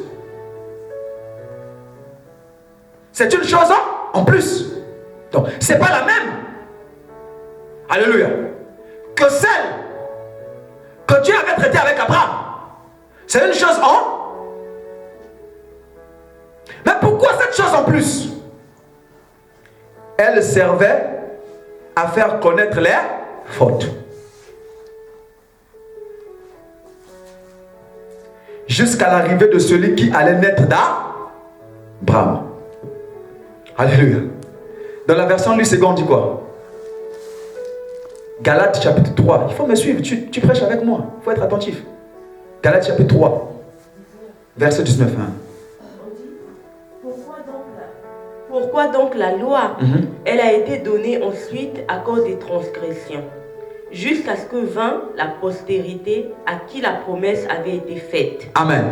C'est une chose en plus. Donc, ce n'est pas la même. Alléluia. Que celle que Dieu avait traitée avec Abraham. C'est une chose en. Mais pourquoi cette chose en plus? Elle servait à faire connaître les fautes. Jusqu'à l'arrivée de celui qui allait naître d'Abraham. Alléluia. Dans la version Louis II, on dit quoi? Galates chapitre 3. Il faut me suivre, tu prêches avec moi. Il faut être attentif. Galates chapitre 3. Verset 19. Pourquoi donc la loi, elle a été donnée ensuite à cause des transgressions, jusqu'à ce que vint la postérité à qui la promesse avait été faite. Amen.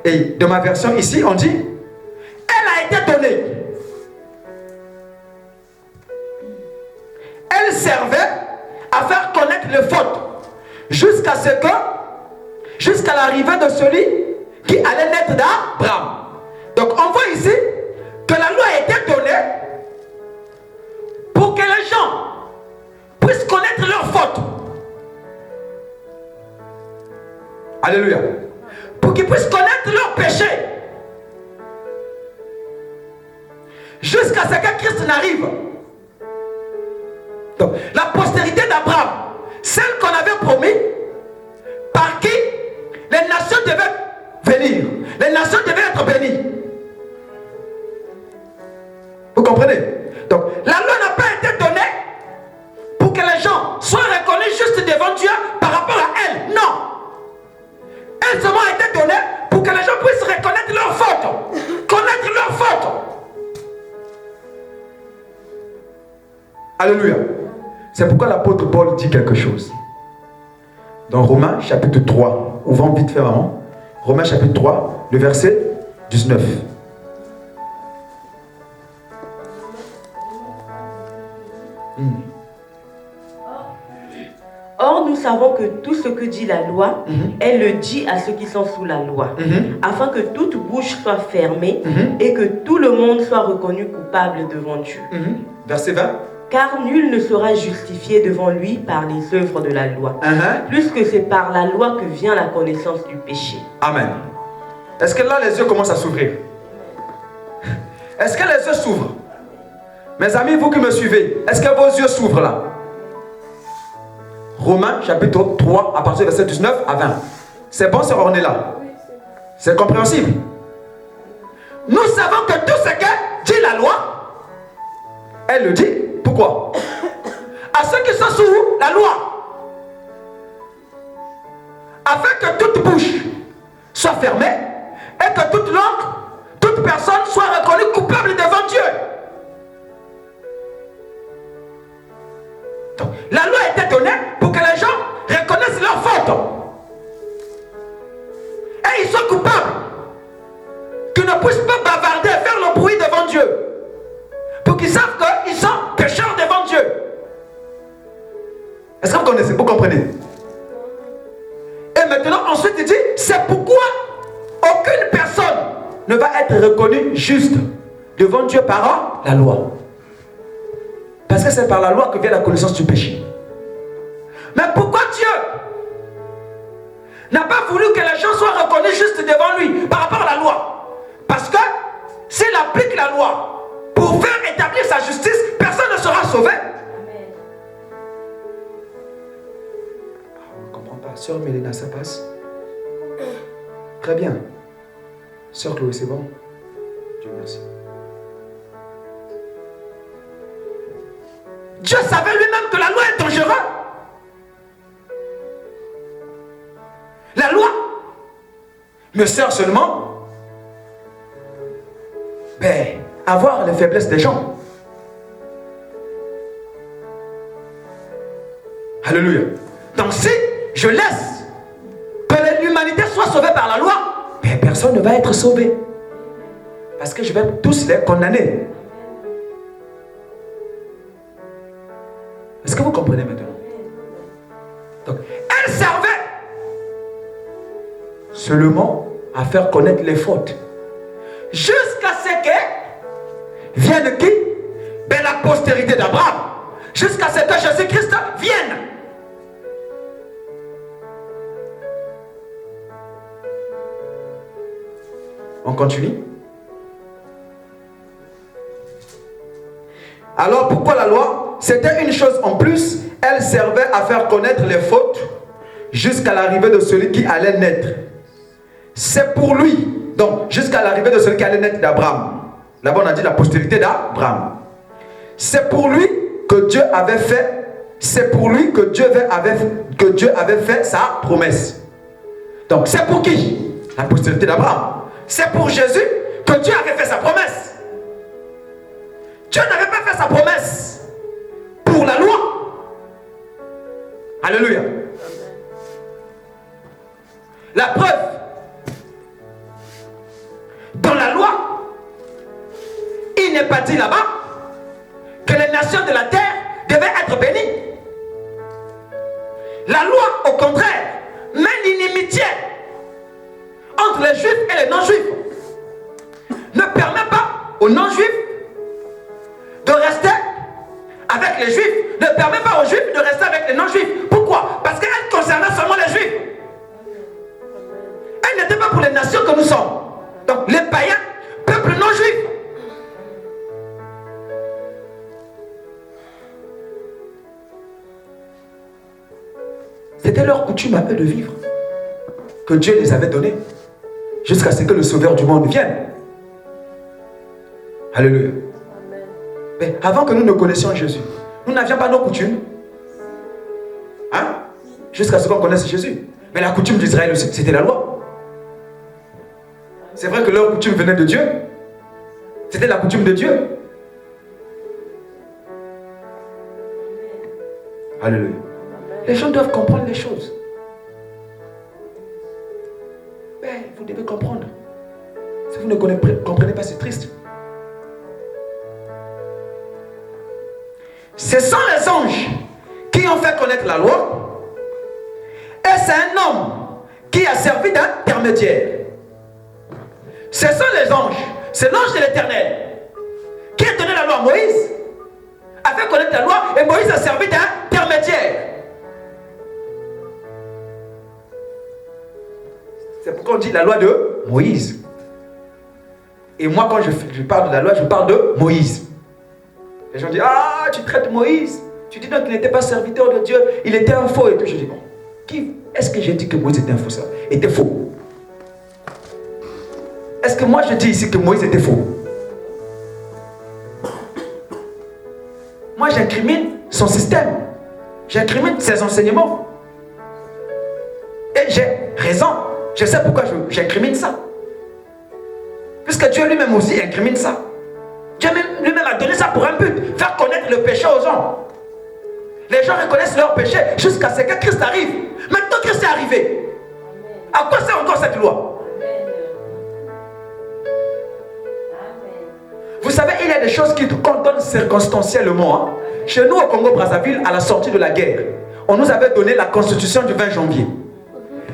Et dans ma version ici, on dit, elle a été donnée. Elle servait à faire connaître les fautes jusqu'à l'arrivée de celui qui allait naître d'Abraham. Donc on voit ici que la loi a été donnée pour que les gens puissent connaître leurs fautes. Alléluia. Pour qu'ils puissent connaître leurs péchés. Jusqu'à ce que Christ n'arrive. Donc, la postérité d'Abraham, celle qu'on avait promis, par qui les nations devaient venir. Les nations devaient être bénies. Vous comprenez? Donc, la loi n'a pas été donnée pour que les gens soient reconnus juste devant Dieu par rapport à elle. Non. Elle seulement a été donnée pour que les gens puissent reconnaître leurs fautes. Connaître leurs fautes. Alléluia. C'est pourquoi l'apôtre Paul dit quelque chose. Dans Romains chapitre 3, ouvrons vite fait maman. Romains chapitre 3, le verset 19. Or, nous savons que tout ce que dit la loi, elle le dit à ceux qui sont sous la loi, afin que toute bouche soit fermée et que tout le monde soit reconnu coupable devant Dieu. Verset 20. Car nul ne sera justifié devant lui par les œuvres de la loi, plus que c'est par la loi que vient la connaissance du péché. Amen. Est-ce que là les yeux commencent à s'ouvrir? Est-ce que les yeux s'ouvrent? Mes amis, vous qui me suivez, est-ce que vos yeux s'ouvrent là? Romains chapitre 3 à partir du verset 19 à 20. C'est bon, c'est on est là. C'est compréhensible. Nous savons que tout ce que dit la loi, elle le dit. Pourquoi? À ceux qui sont sous la loi, afin que toute bouche soit fermée et que toute langue, toute personne soit reconnue coupable devant Dieu. Donc, la loi était donnée pour que les gens reconnaissent leurs fautes. Et ils sont coupables. Qu'ils ne puissent pas bavarder et faire le bruit devant Dieu. Pour qu'ils savent qu'ils sont pécheurs devant Dieu. Est-ce que vous connaissez? Vous comprenez? Et maintenant, ensuite, il dit, c'est pourquoi aucune personne ne va être reconnue juste devant Dieu par la loi. Parce que c'est par la loi que vient la connaissance du péché. Mais pourquoi Dieu n'a pas voulu que les gens soient reconnus juste devant lui par rapport à la loi? Parce que s'il applique la loi pour faire établir sa justice, personne ne sera sauvé. On ne comprend pas. Sœur Mélina, ça passe? Très bien. Sœur Chloé, c'est bon? Dieu merci. Dieu savait lui-même que la loi est dangereuse. La loi me sert seulement à voir les faiblesses des gens. Alléluia. Donc si je laisse que l'humanité soit sauvée par la loi, personne ne va être sauvé. Parce que je vais tous les condamner. Est-ce que vous comprenez maintenant? Donc, elle servait seulement à faire connaître les fautes. Jusqu'à ce que vienne qui? La postérité d'Abraham. Jusqu'à ce que Jésus-Christ vienne. On continue. Alors pourquoi la loi? C'était une chose en plus, elle servait à faire connaître les fautes jusqu'à l'arrivée de celui qui allait naître. C'est pour lui, donc jusqu'à l'arrivée de celui qui allait naître d'Abraham. Là-bas on a dit la postérité d'Abraham. C'est pour lui que Dieu avait fait, c'est pour lui que Dieu avait fait sa promesse. Donc c'est pour qui? La postérité d'Abraham. C'est pour Jésus que Dieu avait fait sa promesse. Dieu n'avait pas fait sa promesse pour la loi. Alléluia. La preuve, dans la loi, il n'est pas dit là-bas que les nations de la terre devaient être bénies. La loi, au contraire, met l'inimitié entre les juifs et les non-juifs. Ne permet pas aux non-juifs de rester avec les juifs, ne permet pas aux juifs de rester avec les non-juifs. Pourquoi? Parce qu'elle concernait seulement les juifs. Elle n'était pas pour les nations que nous sommes. Donc les païens, peuple non-juif. C'était leur coutume à eux de vivre, que Dieu les avait donné, jusqu'à ce que le Sauveur du monde vienne. Alléluia. Mais avant que nous ne connaissions Jésus, nous n'avions pas nos coutumes. Hein? Jusqu'à ce qu'on connaisse Jésus. Mais la coutume d'Israël aussi, c'était la loi. C'est vrai que leur coutume venait de Dieu. C'était la coutume de Dieu. Alléluia. Les gens doivent comprendre les choses. Mais vous devez comprendre. Si vous ne comprenez pas, c'est triste. Ce sont les anges qui ont fait connaître la loi. Et c'est un homme qui a servi d'intermédiaire. Ce sont les anges. C'est l'ange de l'Éternel qui a donné la loi à Moïse, a fait connaître la loi, et Moïse a servi d'intermédiaire. C'est pourquoi on dit la loi de Moïse. Et moi, quand je parle de la loi, je parle de Moïse. Les gens disent, ah, tu traites Moïse. Tu dis donc qu'il n'était pas serviteur de Dieu, il était un faux et tout. Je dis, bon, est-ce que j'ai dit que Moïse était un faux? Ça était faux. Est-ce que moi je dis ici que Moïse était faux? Moi j'incrimine son système. J'incrimine ses enseignements. Et j'ai raison. Je sais pourquoi j'incrimine ça. Puisque Dieu lui-même aussi incrimine ça. Dieu lui-même a donné ça pour un but. Faire connaître le péché aux gens. Les gens reconnaissent leur péché jusqu'à ce que Christ arrive. Maintenant Christ est arrivé. À quoi sert encore cette loi? Vous savez, il y a des choses qu'on donne circonstanciellement. Hein. Chez nous, au Congo-Brazzaville, à la sortie de la guerre, on nous avait donné la constitution du 20 janvier.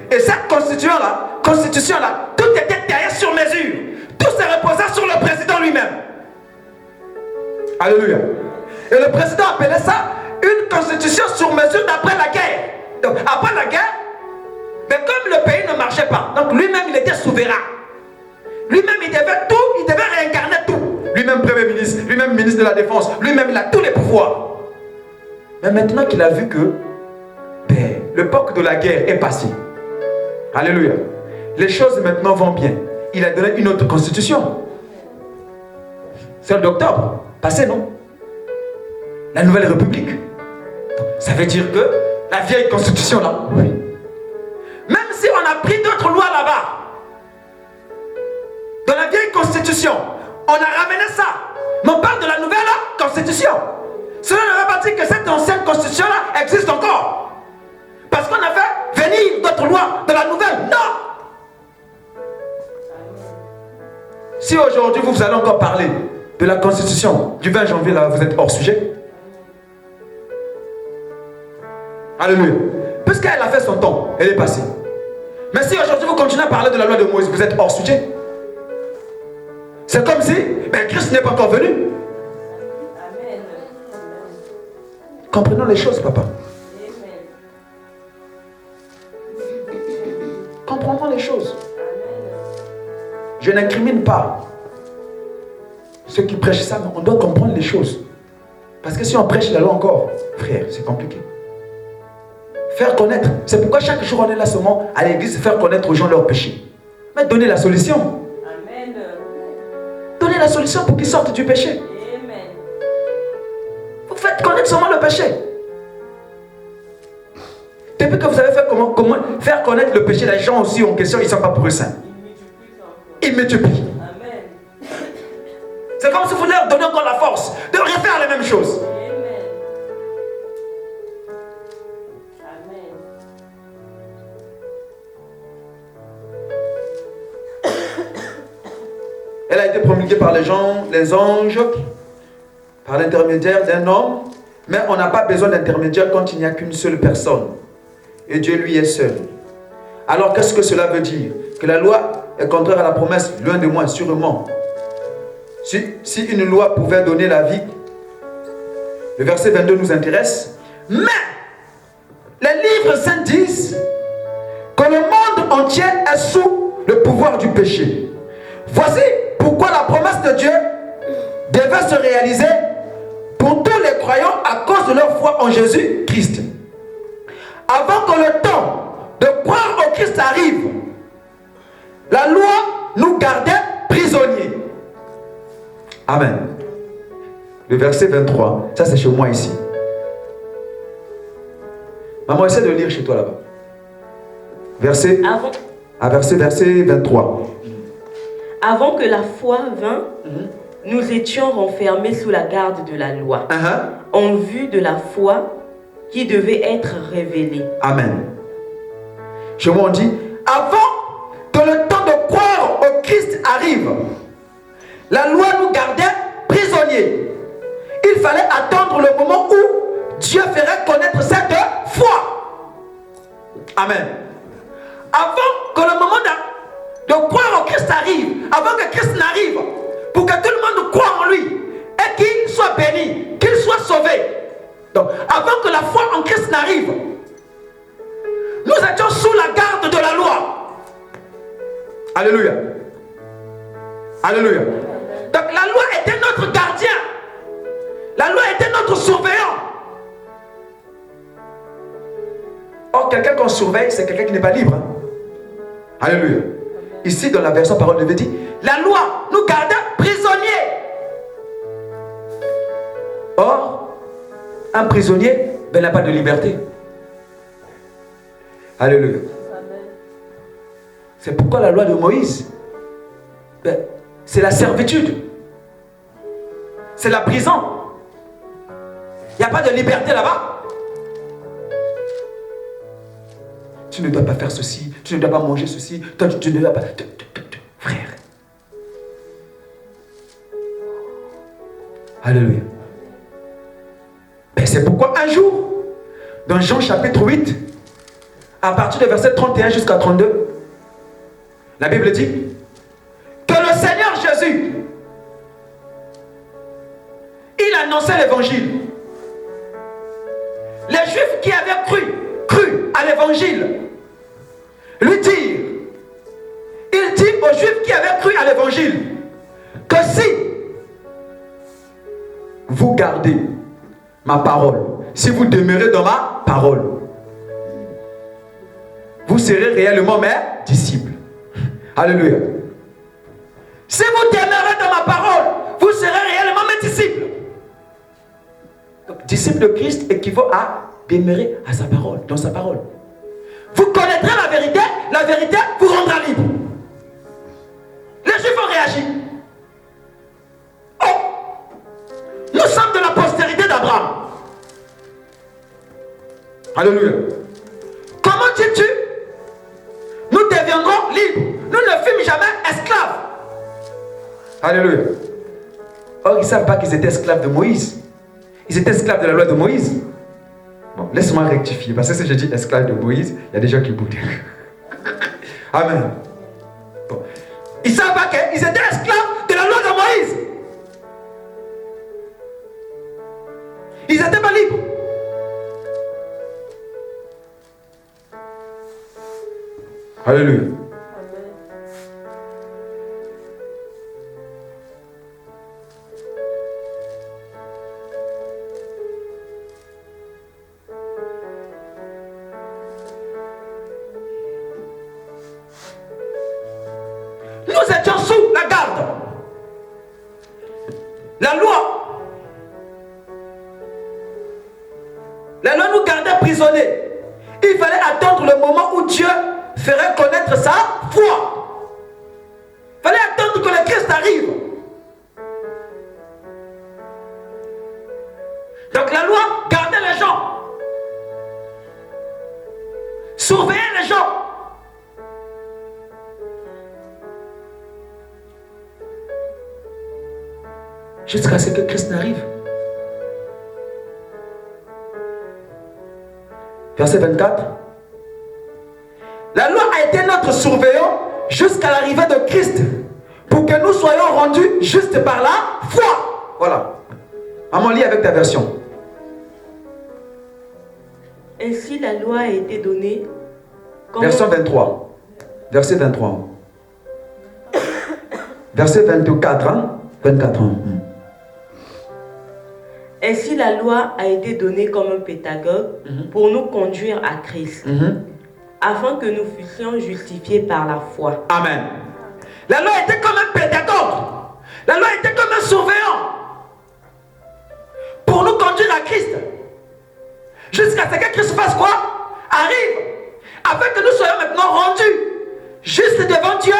Et cette constitution-là, tout était taillé sur mesure. Tout se reposait sur le président lui-même. Alléluia. Et le président appelait ça une constitution sur mesure d'après la guerre. Donc, après la guerre, mais comme le pays ne marchait pas, donc lui-même, il était souverain. Lui-même, il devait tout, il devait réincarner tout. Lui-même Premier ministre, lui-même ministre de la Défense, lui-même il a tous les pouvoirs. Mais maintenant qu'il a vu que l'époque de la guerre est passée, alléluia, les choses maintenant vont bien. Il a donné une autre constitution. C'est d'octobre, passé non? La nouvelle république. Ça veut dire que la vieille constitution là, oui. Même si on a pris d'autres lois là-bas, dans la vieille constitution, on a ramené ça. Mais on parle de la nouvelle constitution. Cela ne veut pas dire que cette ancienne constitution-là existe encore. Parce qu'on a fait venir d'autres lois de la nouvelle. Non. Si aujourd'hui vous allez encore parler de la constitution du 20 janvier, là, vous êtes hors sujet. Alléluia. Puisqu'elle a fait son temps, elle est passée. Mais si aujourd'hui vous continuez à parler de la loi de Moïse, vous êtes hors sujet. C'est comme si Christ n'est pas encore venu. Amen. Comprenons les choses, papa. Amen. Comprenons les choses. Amen. Je n'incrimine pas ceux qui prêchent ça, mais on doit comprendre les choses. Parce que si on prêche la loi encore, frère, c'est compliqué. Faire connaître. C'est pourquoi chaque jour on est là seulement à l'église, faire connaître aux gens leurs péchés. Mais donner la solution. Donnez la solution pour qu'ils sortent du péché. Amen. Vous faites connaître seulement le péché. Depuis que vous avez fait comment faire connaître le péché, les gens aussi en question, ils ne sont pas pour eux saints. Ils multiplient. C'est comme si vous leur donnez encore la force de refaire les mêmes choses. Elle a été promulguée par les anges, par l'intermédiaire d'un homme, mais on n'a pas besoin d'intermédiaire quand il n'y a qu'une seule personne. Et Dieu lui est seul. Alors qu'est-ce que cela veut dire? Que la loi est contraire à la promesse, loin de moi, sûrement. Si une loi pouvait donner la vie, le verset 22 nous intéresse, mais les livres saints disent que le monde entier est sous le pouvoir du péché. Voici pourquoi la promesse de Dieu devait se réaliser pour tous les croyants à cause de leur foi en Jésus-Christ. Avant que le temps de croire au Christ arrive, la loi nous gardait prisonniers. Amen. Le verset 23, ça c'est chez moi ici. Maman, essaie de lire chez toi là-bas. Verset 23. Avant que la foi vînt, nous étions renfermés sous la garde de la loi, en vue de la foi qui devait être révélée. Amen. Chez moi on dit, avant que le temps de croire au Christ arrive, la loi nous gardait prisonniers. Il fallait attendre le moment où Dieu ferait connaître cette foi. Amen. Avant que le moment de croire au Christ arrive, avant que Christ n'arrive, pour que tout le monde croie en lui et qu'il soit béni, qu'il soit sauvé. Donc, avant que la foi en Christ n'arrive, nous étions sous la garde de la loi. Alléluia. Alléluia. Donc la loi était notre gardien. La loi était notre surveillant. Or, quelqu'un qu'on surveille, c'est quelqu'un qui n'est pas libre. Hein? Alléluia. Ici, dans la version parole de Dieu dit, la loi nous gardait prisonniers. Or, un prisonnier n'a pas de liberté. Alléluia. C'est pourquoi la loi de Moïse, c'est la servitude. C'est la prison. Il n'y a pas de liberté là-bas. Tu ne dois pas faire ceci, tu ne dois pas manger ceci, toi tu ne dois pas... Frère. Alléluia. C'est pourquoi un jour, dans Jean chapitre 8, à partir du verset 31 jusqu'à 32, la Bible dit que le Seigneur Jésus, il annonçait l'évangile. Les Juifs qui avaient cru à l'évangile, lui dire, il dit aux Juifs qui avaient cru à l'évangile, que si vous gardez ma parole, si vous demeurez dans ma parole, vous serez réellement mes disciples. Alléluia. Si vous demeurez dans ma parole, vous serez réellement mes disciples. Donc, disciple de Christ équivaut à demeurer à sa parole, dans sa parole. Vous connaîtrez la vérité vous rendra libre. Les Juifs ont réagi. Oh, nous sommes de la postérité d'Abraham. Alléluia. Comment dis-tu? Nous deviendrons libres. Nous ne fûmes jamais esclaves. Alléluia. Or, ils ne savent pas qu'ils étaient esclaves de Moïse. Ils étaient esclaves de la loi de Moïse. Bon, laisse-moi rectifier. Parce que si je dis esclaves de Moïse, il y a des gens qui boudent. Amen. Bon. Ils ne savent pas qu'ils étaient esclaves de la loi de Moïse. Ils n'étaient pas libres. Alléluia. Nous étions sous la garde. La loi nous gardait prisonniers. Il fallait attendre le moment où Dieu ferait connaître sa foi. Il fallait attendre que le Christ arrive. Donc la loi gardait les gens, surveillait les gens. Jusqu'à ce que Christ n'arrive. Verset 24. La loi a été notre surveillant jusqu'à l'arrivée de Christ, pour que nous soyons rendus justes par la foi. Voilà. Maman, lis avec ta version. Ainsi la loi a été donnée comme... Version 23. Verset 23. Verset 24. Hein? 24 ans. Ainsi la loi a été donnée comme un pédagogue pour nous conduire à Christ, afin que nous fussions justifiés par la foi. Amen. La loi était comme un pédagogue. La loi était comme un surveillant pour nous conduire à Christ. Jusqu'à ce que Christ fasse quoi? Arrive. Afin que nous soyons maintenant rendus justes devant Dieu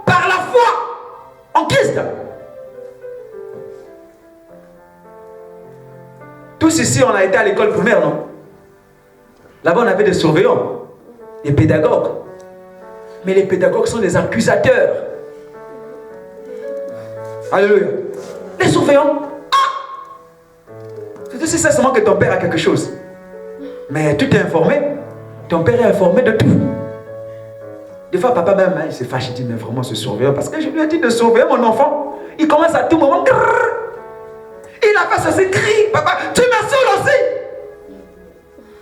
par la foi en Christ. Tous ici, on a été à l'école primaire, non? Là-bas, on avait des surveillants, des pédagogues. Mais les pédagogues sont des accusateurs. Alléluia. Les surveillants. Tu sais seulement que ton père a quelque chose. Mais tu t'es informé. Ton père est informé de tout. Des fois, papa même, il se fâche, il dit, mais vraiment ce surveillant, parce que je lui ai dit de surveiller mon enfant. Il commence à tout moment. Il a fait ceci, crie, papa, tu me saoules aussi.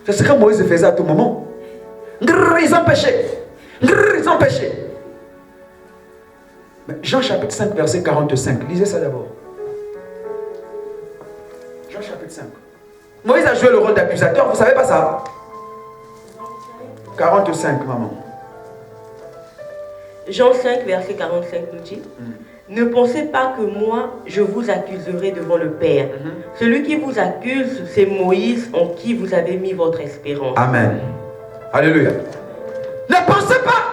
C'est ce que Moïse faisait à tout moment. Ils ont péché. Ils ont péché. Jean chapitre 5, verset 45. Lisez ça d'abord. Jean chapitre 5. Moïse a joué le rôle d'accusateur, vous ne savez pas ça? 45, maman. Jean 5, verset 45 nous dit, ne pensez pas que moi, je vous accuserai devant le Père. Celui qui vous accuse, c'est Moïse en qui vous avez mis votre espérance. Amen. Alléluia. Ne pensez pas